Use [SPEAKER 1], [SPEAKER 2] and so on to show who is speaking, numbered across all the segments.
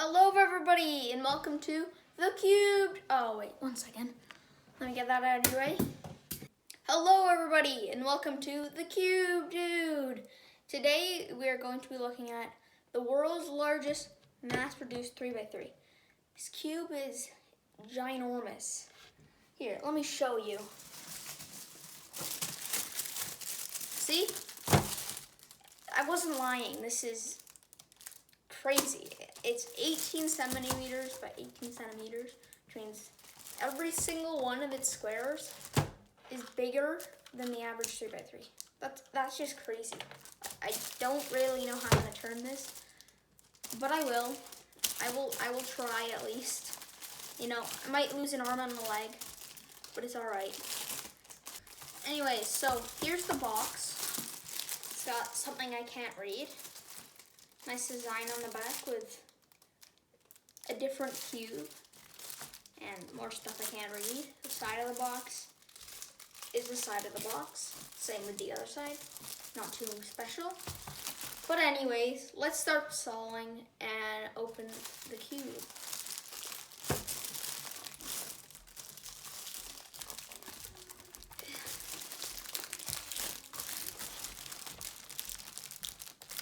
[SPEAKER 1] Hello everybody and welcome to The Cubed. Oh wait, 1 second. Let me get that out of your way. Hello everybody and welcome to The Cube Dude. Today we are going to be looking at the world's largest mass-produced 3x3. This cube is ginormous. Here, let me show you. See? I wasn't lying. This is crazy. It's 18 centimeters by 18 centimeters, which means every single one of its squares is bigger than the average 3x3. That's just crazy. I don't really know how I'm gonna turn this, but I will. I will try at least. You know, I might lose an arm and a leg, but it's all right. Anyways, so here's the box. It's got something I can't read. Nice design on the back with a different cube and more stuff I can't read. The side of the box is the side of the box. Same with the other side. Not too special. But anyways, let's start solving and open the cube.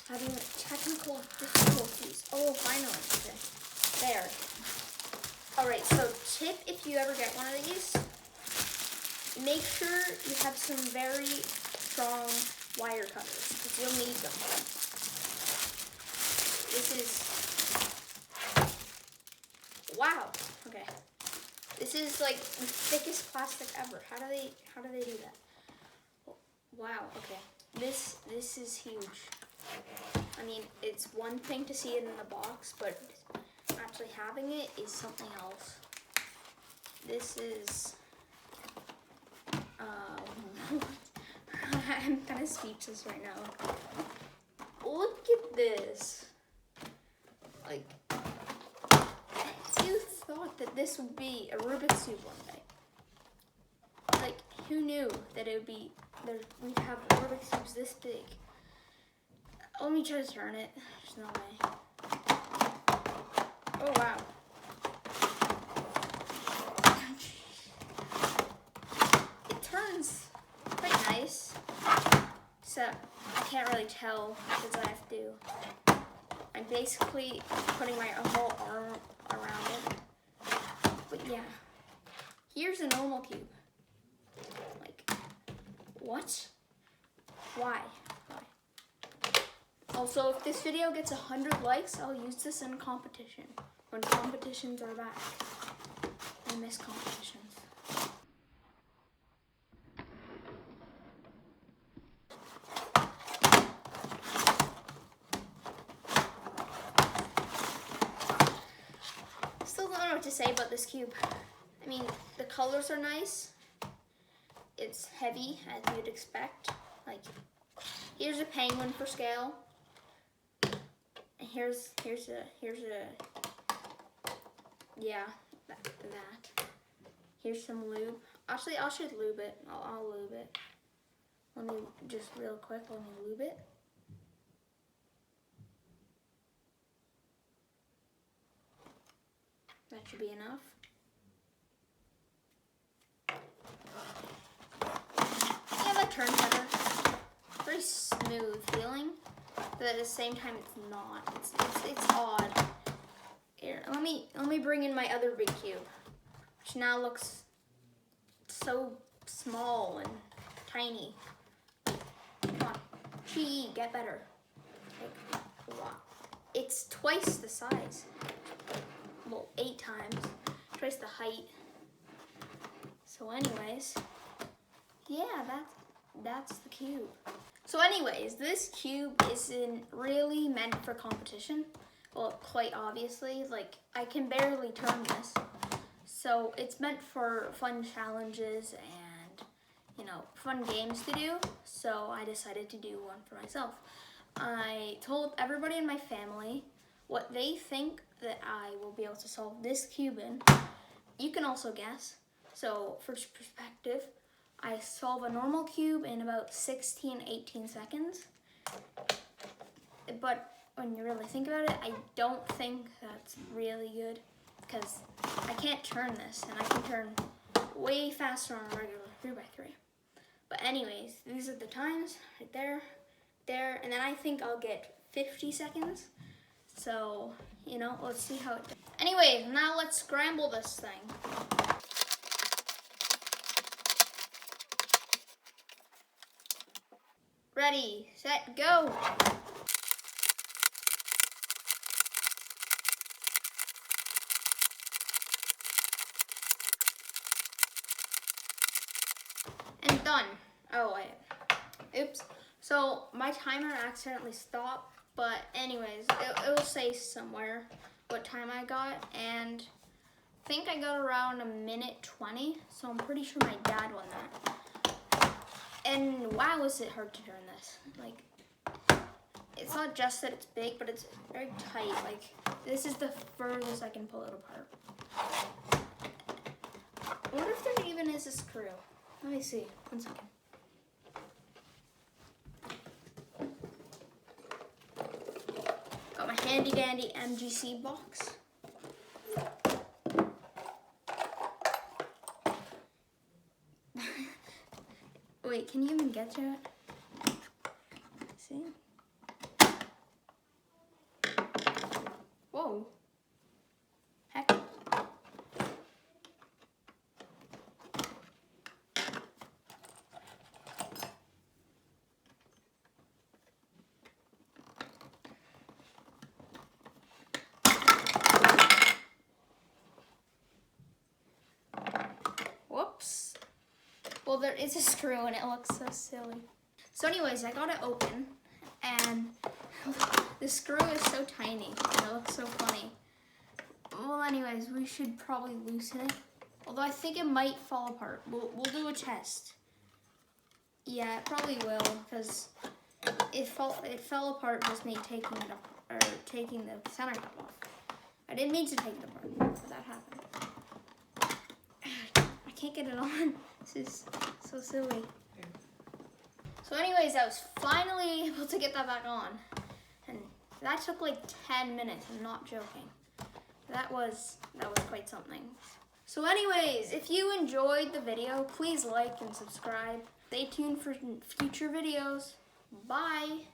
[SPEAKER 1] Having technical difficulties. Oh, finally. Okay. There. Alright, so tip if you ever get one of these, make sure you have some very strong wire cutters, because you'll need them. This is, wow, okay. This is like the thickest plastic ever. How do they do that? Wow, okay. This is huge. I mean, it's one thing to see it in the box, but actually having it is something else. This is, I'm kind of speechless right now. Look at this. Like, who thought that this would be a Rubik's Cube one day? Like, who knew that it would be, we'd have Rubik's Cubes this big? Let me try to turn it. There's no way. Oh, wow. It turns quite nice. Except I can't really tell because I have to. I'm basically putting my whole arm around it. But yeah. Here's a normal cube. Like, what? Why? Also, if this video gets 100 likes, I'll use this in a competition. When competitions are back. I miss competitions. Still don't know what to say about this cube. I mean, the colors are nice. It's heavy, as you'd expect. Like, here's a penguin for scale. Here's a yeah, that. Here's some lube. Actually, I should lube it. I'll lube it. Let me just real quick. Let me lube it. That should be enough. Yeah, that turns better. Very smooth feeling. But at the same time, it's not. It's odd. Here, let me bring in my other big cube, which now looks so small and tiny. Come on, gee, get better. Like, wow. It's twice the size. Well, 8 times, twice the height. So, anyways, yeah, that's the cube. So anyways, this cube isn't really meant for competition. Well, quite obviously, like, I can barely turn this. So it's meant for fun challenges and, you know, fun games to do. So I decided to do one for myself. I told everybody in my family what they think that I will be able to solve this cube in. You can also guess. So for perspective, I solve a normal cube in about 16, 18 seconds. But when you really think about it, I don't think that's really good because I can't turn this, and I can turn way faster on a regular 3x3. But anyways, these are the times right there, there, and then I think I'll get 50 seconds. So, you know, let's see how it does. Anyways, now let's scramble this thing. Ready, set, go. And done. Oh, wait. Oops. So my timer accidentally stopped, but anyways, it will say somewhere what time I got, and I think I got around 1:20, so I'm pretty sure my dad won that. And wow, is it hard to turn this. Like, it's not just that it's big, but it's very tight. Like, this is the furthest I can pull it apart. I wonder if there even is a screw. Let me see, 1 second. Got my handy dandy MGC box. Wait, can you even get to it? See? Whoa. Heck. Whoops. Well, there is a screw and it looks so silly. So anyways, I got it open and the screw is so tiny and it looks so funny. Well, anyways, we should probably loosen it. Although I think it might fall apart. We'll do a test. Yeah, it probably will because it fell apart just me taking it up, or taking the center cap off. I didn't mean to take it apart, but that happened. I can't get it on. This is so silly. So anyways, I was finally able to get that back on. And that took like 10 minutes, I'm not joking. That was quite something. So anyways, if you enjoyed the video, please like and subscribe. Stay tuned for future videos. Bye.